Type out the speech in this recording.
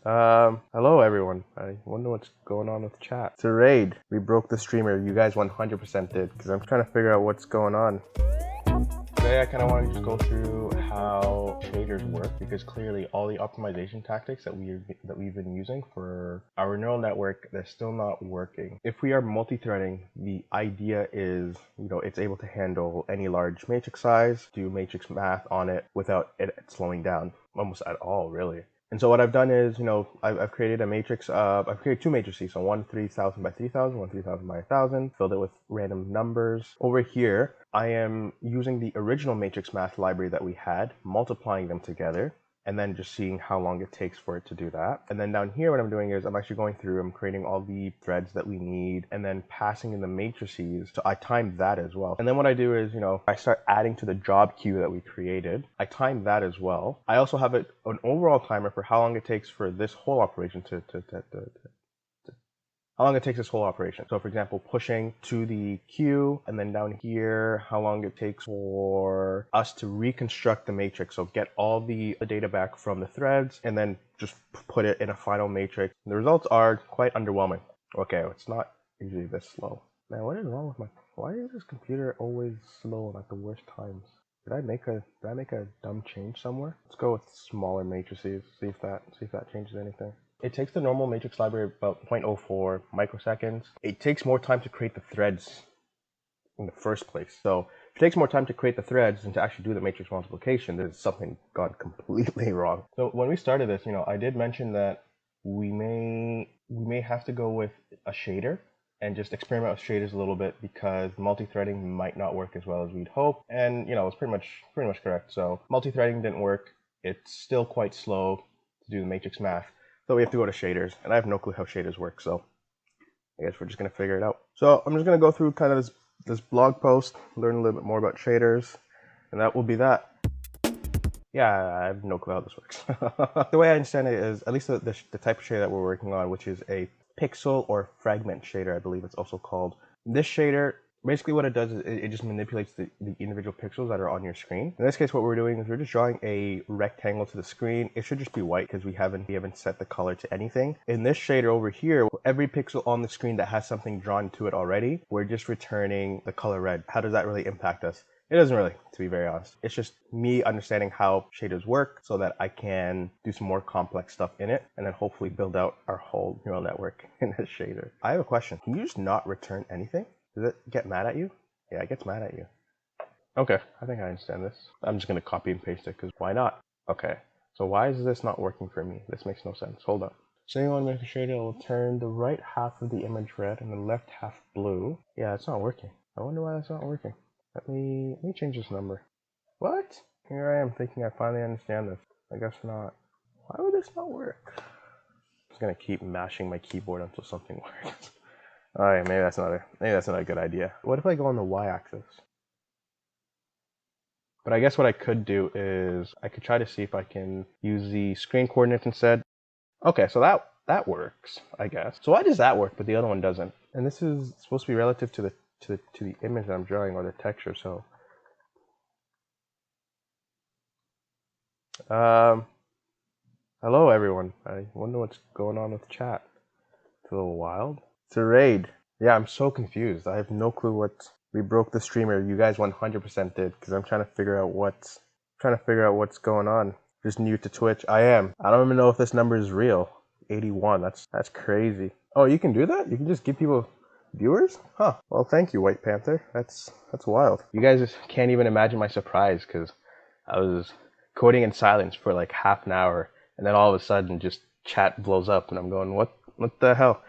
Hello everyone. I wonder what's going on with chat. It's a raid. We broke the streamer. You guys 100% did, because I'm trying to figure out what's going on. Today I kind of want to just go through how shaders work, because clearly all the optimization tactics that we've been using for our neural network, they're still not working. If we are multi-threading, the idea is, it's able to handle any large matrix size, do matrix math on it without it slowing down almost at all, really. And so what I've done is, I've created a matrix. I've created two matrices. So one 3000 by 3000, one 3000 by 1000. Filled it with random numbers. Over here, I am using the original matrix math library that we had, multiplying them together, and then just seeing how long it takes for it to do that. And then down here, what I'm doing is I'm actually going through, I'm creating all the threads that we need, and then passing in the matrices. So I time that as well. And then what I do is, I start adding to the job queue that we created. I time that as well. I also have an overall timer for how long it takes for this whole operation how long it takes this whole operation. So for example, pushing to the queue, and then down here, how long it takes for us to reconstruct the matrix. So get all the data back from the threads and then just put it in a final matrix. The results are quite underwhelming. Okay, it's not usually this slow. Man, what is wrong with why is this computer always slow at the worst times? Did I make a dumb change somewhere? Let's go with smaller matrices, see if that changes anything. It takes the normal matrix library about 0.04 microseconds. It takes more time to create the threads in the first place. So if it takes more time to create the threads than to actually do the matrix multiplication, there's something gone completely wrong. So when we started this, I did mention that we may have to go with a shader and just experiment with shaders a little bit, because multi-threading might not work as well as we'd hope. And it's pretty much correct. So multi-threading didn't work. It's still quite slow to do the matrix math. So we have to go to shaders, and I have no clue how shaders work, so I guess we're just going to figure it out. So I'm just going to go through kind of this blog post, learn a little bit more about shaders, and that will be that. Yeah, I have no clue how this works. The way I understand it is, at least the type of shader that we're working on, which is a pixel or fragment shader, I believe it's also called. This shader, basically what it does is it just manipulates the individual pixels that are on your screen. In this case, what we're doing is we're just drawing a rectangle to the screen. It should just be white because we haven't set the color to anything. In this shader over here, every pixel on the screen that has something drawn to it already, we're just returning the color red. How does that really impact us? It doesn't really, to be very honest. It's just me understanding how shaders work so that I can do some more complex stuff in it, and then hopefully build out our whole neural network in this shader. I have a question. Can you just not return anything? Does it get mad at you? Yeah, it gets mad at you. Okay, I think I understand this. I'm just going to copy and paste it, because why not? Okay, so why is this not working for me? This makes no sense. Hold on. So you want to make a shader that will turn the right half of the image red and the left half blue. Yeah, it's not working. I wonder why that's not working. Let me change this number. What? Here I am thinking I finally understand this. I guess not. Why would this not work? I'm just going to keep mashing my keyboard until something works. Alright, maybe that's not a good idea. What if I go on the y-axis? But I guess what I could do is I could try to see if I can use the screen coordinates instead. Okay, so that works, I guess. So why does that work, but the other one doesn't? And this is supposed to be relative to the image that I'm drawing, or the texture. So, hello everyone. I wonder what's going on with chat. It's a little wild. It's a raid. Yeah, I'm so confused. I have no clue what. We broke the streamer. You guys 100% did, because I'm trying to figure out what's going on. Just new to Twitch. I am. I don't even know if this number is real. 81. That's crazy. Oh, you can do that? You can just give people viewers? Huh. Well, thank you, White Panther. That's wild. You guys just can't even imagine my surprise, because I was coding in silence for like half an hour, and then all of a sudden just chat blows up, and I'm going, what the hell?